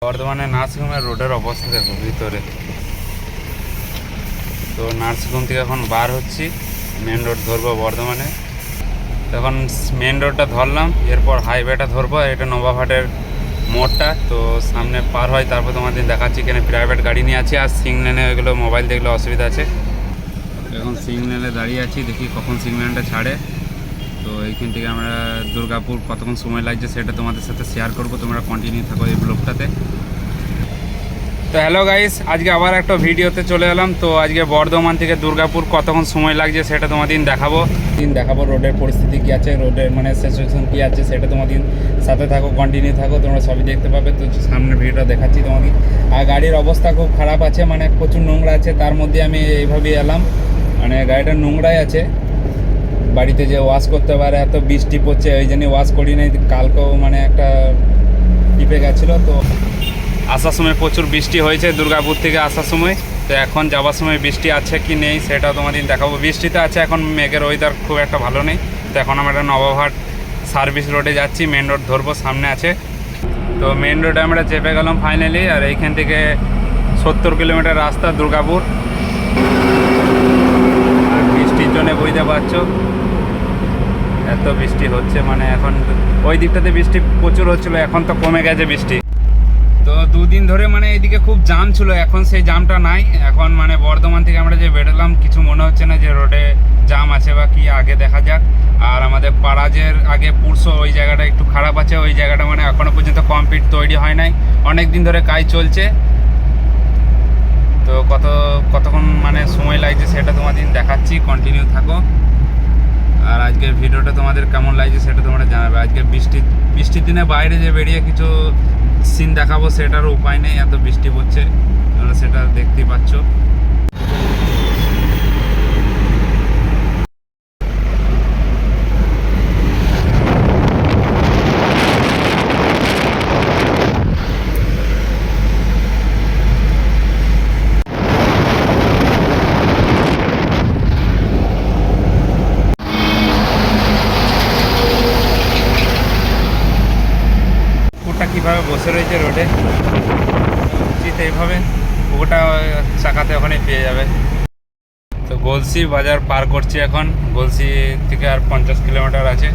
বর্ধমানে নার্সিংহোমের রোডের অবস্থা দেখো ভিতরে। তো নার্সিংহোম থেকে এখন বার হচ্ছি, মেন রোড ধরবো বর্ধমানে। এখন মেন রোডটা ধরলাম, এরপর হাইওয়েটা ধরবো। এটা নবাবহাটের মোড়টা, তো সামনে পার হয় তারপর তোমাদের দেখাচ্ছি। এখানে প্রাইভেট গাড়ি নিয়ে আছি, আর সিগন্যালে ওইগুলো মোবাইল দেখলে অসুবিধা আছে। এখন সিগন্যালে দাঁড়িয়ে আছি, দেখি কখন সিগন্যালটা ছাড়ে। তো এইখান থেকে আমরা দুর্গাপুর কতক্ষণ সময় লাগছে সেটা তোমাদের সাথে শেয়ার করব, তোমরা কন্টিনিউ থাকো এই ব্লগটাতে। তো হ্যালো গাইস, আজকে আবার একটা ভিডিওতে চলে এলাম। তো আজকে বর্ধমান থেকে দুর্গাপুর কতক্ষণ সময় লাগছে সেটা তোমাদের দেখাবো রোডের পরিস্থিতি কী আছে, রোডের মানে সিচুয়েশন কী আছে সেটা তোমাদের সাথে থাকো, কন্টিনিউ থাকো, তোমরা সবই দেখতে পাবে। তো সামনের ভিডিওটা দেখাচ্ছি তোমাদের। আর গাড়ির অবস্থা খুব খারাপ আছে, মানে প্রচুর নোংরা আছে। তার মধ্যে আমি এইভাবেই এলাম, মানে গাড়িটা নোংরাই আছে। বাড়িতে যে ওয়াশ করতে পারে, এত বৃষ্টি পড়ছে ওই জন্য ওয়াশ করি নাই। কালকেও মানে একটা টিপে গেছিলো। তো আসার সময় প্রচুর বৃষ্টি হয়েছে দুর্গাপুর থেকে আসার সময়। তো এখন যাওয়ার সময় বৃষ্টি আছে কি নেই সেটাও তোমাদের দেখাবো। বৃষ্টিতে আছে, এখন মেঘের ওয়েদার খুব একটা ভালো নেই। তো এখন আমরা নবাবহাট সার্ভিস রোডে যাচ্ছি, মেন রোড ধরবো, সামনে আছে। তো মেন রোডে আমরা চেপে গেলাম ফাইনালি। আর এইখান থেকে 70 কিলোমিটার রাস্তা দুর্গাপুর। আর বৃষ্টির জন্য বুঝতে পারছো এত বৃষ্টি হচ্ছে, মানে এখন ওই দিকটাতে বৃষ্টি প্রচুর হচ্ছিলো, এখন তো কমে গেছে বৃষ্টি। তো দুদিন ধরে মানে এইদিকে খুব জাম ছিল, এখন সেই জামটা নাই। এখন মানে বর্ধমান থেকে আমরা যে বেরোলাম কিছু মনে হচ্ছে না যে রোডে জাম আছে বা কি, আগে দেখা যাক। আর আমাদের পাড়াজের আগে পুরসো ওই জায়গাটা একটু খারাপ আছে, ওই জায়গাটা মানে এখনও পর্যন্ত কমপ্লিট তৈরি হয় নাই, অনেক দিন ধরে কাজ চলছে। তো কতক্ষণ মানে সময় লাগছে সেটা তোমাদের দেখাচ্ছি, কন্টিনিউ থাকো। আর আজকের ভিডিওটা তোমাদের কেমন লাগছে সেটা তোমরা জানাবে। আজকে বৃষ্টির দিনে বাইরে যে বেরিয়ে কিছু সিন দেখাবো সেটারও উপায় নেই, এত বৃষ্টি পড়ছে, তোমরা সেটা দেখতেই পাচ্ছ। কীভাবে বসে রয়েছে রোডে, উচিত এইভাবে ওটা চাকাতে ওখানে পেয়ে যাবে। তো গলসি বাজার পার করছি এখন, গলসি থেকে আর 50 কিলোমিটার আছে,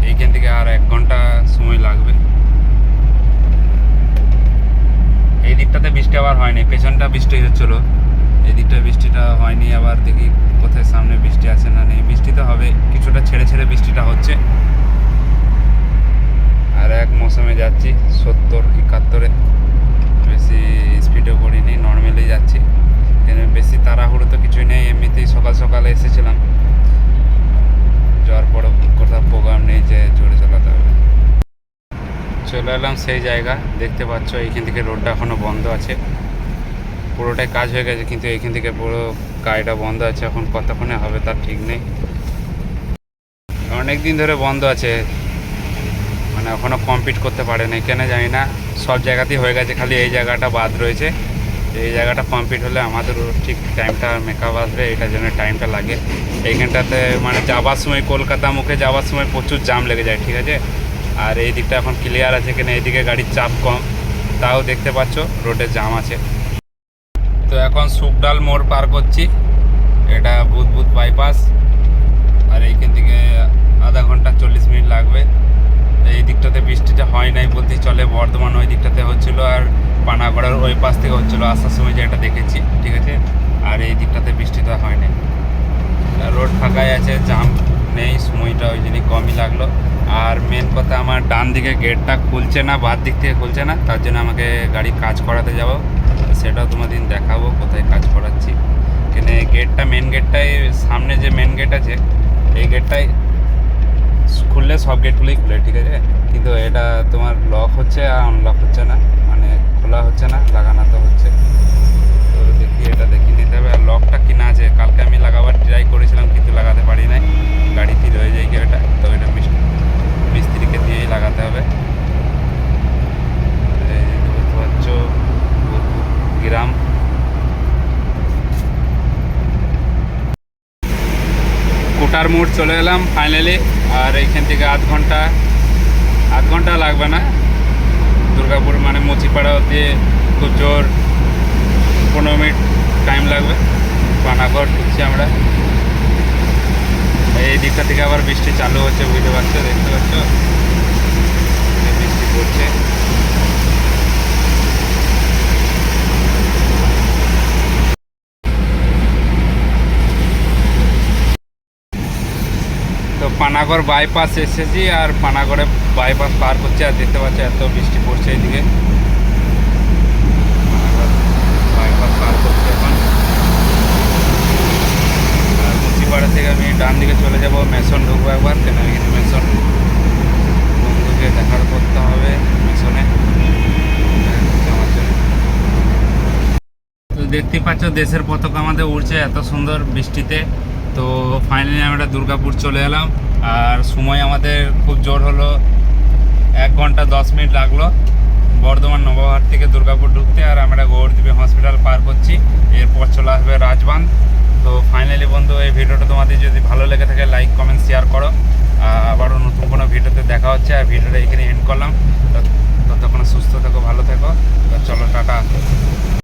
এইখান থেকে আর 1 ঘন্টা সময় লাগবে। এই দিকটাতে বৃষ্টি আবার হয়নি, পেছনটা বৃষ্টি হচ্ছিলো, এই দিকটা বৃষ্টিটা হয়নি। আবার দেখি কোথায় সামনে বৃষ্টি আছে না নেই। বৃষ্টি তো হবে, কিছুটা ছেড়ে ছেড়ে বৃষ্টিটা হচ্ছে। আর এক মৌসুমে যাচ্ছি 70-71, বেশি স্পিডে পড়িনি, নর্মালি যাচ্ছি। বেশি তাড়াহুড়ো তো কিছুই নেই, এমনিতেই সকাল সকালে এসেছিলাম, যাওয়ার পরে কোথাও প্রোগ্রাম নেই যে জোরে চালাতে হবে। চলে এলাম সেই জায়গা, দেখতে পাচ্ছ এইখান থেকে রোডটা এখনও বন্ধ আছে, পুরোটাই কাজ হয়ে গেছে, কিন্তু এইখান থেকে পুরো গাড়িটা বন্ধ আছে। এখন কতক্ষণে হবে তার ঠিক নেই, অনেক দিন ধরে বন্ধ আছে, মানে এখনও কমপ্লিট করতে পারেনি, কেন জানি না। সব জায়গাতেই হয়ে গেছে, খালি এই জায়গাটা বাদ রয়েছে। এই জায়গাটা কমপ্লিট হলে আমাদেরও ঠিক টাইমটা মেকআপ আসবে, এটার জন্য টাইমটা লাগে। এইখানটাতে মানে যাওয়ার সময়, কলকাতা মুখে যাওয়ার সময় প্রচুর জাম লেগে যায়, ঠিক আছে। আর এই দিকটা এখন ক্লিয়ার আছে, কেন এইদিকে গাড়ির চাপ কম, তাও দেখতে পাচ্ছ রোডে জাম আছে। তো এখন সুকডাল মোড় পার করছি, এটা বুধবুধ বাইপাস। আর এইখান থেকে আধা ঘন্টা 40 মিনিট লাগবে। এই দিকটাতে বৃষ্টিটা হয় নাই বলতেই চলে, বর্ধমান ওই দিকটাতে হচ্ছিলো, আর পানাগড়ার ওই পাশ থেকে হচ্ছিলো আসার সময় যেটা দেখেছি, ঠিক আছে। আর এই দিকটাতে বৃষ্টিটা হয় নাই, রোড ফাঁকাই আছে, জাম নেই, সময়টা ওই জন্যই কমই লাগলো। আর মেন কথা, আমার ডান দিকে গেটটা খুলছে না, বাদ দিক থেকে খুলছে না, তার জন্য আমাকে গাড়ি কাজ করাতে যাব, সেটাও তোমাদের দেখাবো কোথায় কাজ করাচ্ছি। কেন গেটটা, মেন গেটটাই সামনে যে মেন গেট আছে, এই গেটটাই খুললে সব গেটগুলোই খুলে, ঠিক আছে। কিন্তু এটা তোমার লক হচ্ছে আর আনলক হচ্ছে না, মানে খোলা হচ্ছে না, লাগানো তো হচ্ছে। তো দেখি এটা দেখে নিতে হবে। আর লকটা কিনা আছে, কালকে আমি লাগাবার ট্রাই করেছিলাম কিন্তু লাগাতে পারি নাই, গাড়িতে রয়ে যায় কি ওটা। তো এটা মিস্ত্রিকে দিয়েই লাগাতে হবে। বুঝতে পারছো গ্রাম। কোটার মোড় চলে এলাম ফাইনালি। আর এইখান থেকে আধ ঘন্টা লাগবে না দুর্গাপুর মানে মুচিপাড়া অব্দি খুব জোর 15 মিনিট টাইম লাগবে। পানাগড় ঢুকছি আমরা। এই দিকটা থেকে আবার বৃষ্টি চালু হচ্ছে, বুঝতে পারছো, দেখতে পাচ্ছ বৃষ্টি পড়ছে। তো পানাগড় বাইপাস এসেছি, আর পানাগড়ে বাইপাস পার করছে, আর দেখতে পাচ্ছি এত বৃষ্টি পড়ছে এইদিকে। পানাগড় বাইপাস পার করছে এখন। আর মুচিপাড়া থেকে আমি ডান দিকে চলে যাব, মেশন ঢুকবো একবার, কেন কিন্তু মেশন বন্ধুকে দেখার করতে হবে মেশনে আমার জন্য। তো দেখতে পাচ্ছ দেশের পতাকা আমাদের উড়ছে এত সুন্দর বৃষ্টিতে। তো ফাইনালি আমরা দুর্গাপুর চলে এলাম, আর সময় আমাদের খুব জোর হলো, 1 ঘন্টা 10 মিনিট লাগলো বর্ধমান নবাবহাট থেকে দুর্গাপুর ঢুকতে। আর আমরা গৌরদীপে হসপিটাল পার করছি, এরপর চলে আসবে রাজবাঁধ। তো ফাইনালি বন্ধু, এই ভিডিওটা তোমাদের যদি ভালো লেগে থাকে লাইক কমেন্ট শেয়ার করো। আবারও নতুন কোনো ভিডিওতে দেখা হচ্ছে, আর ভিডিওটা এখানে এন্ড করলাম। তো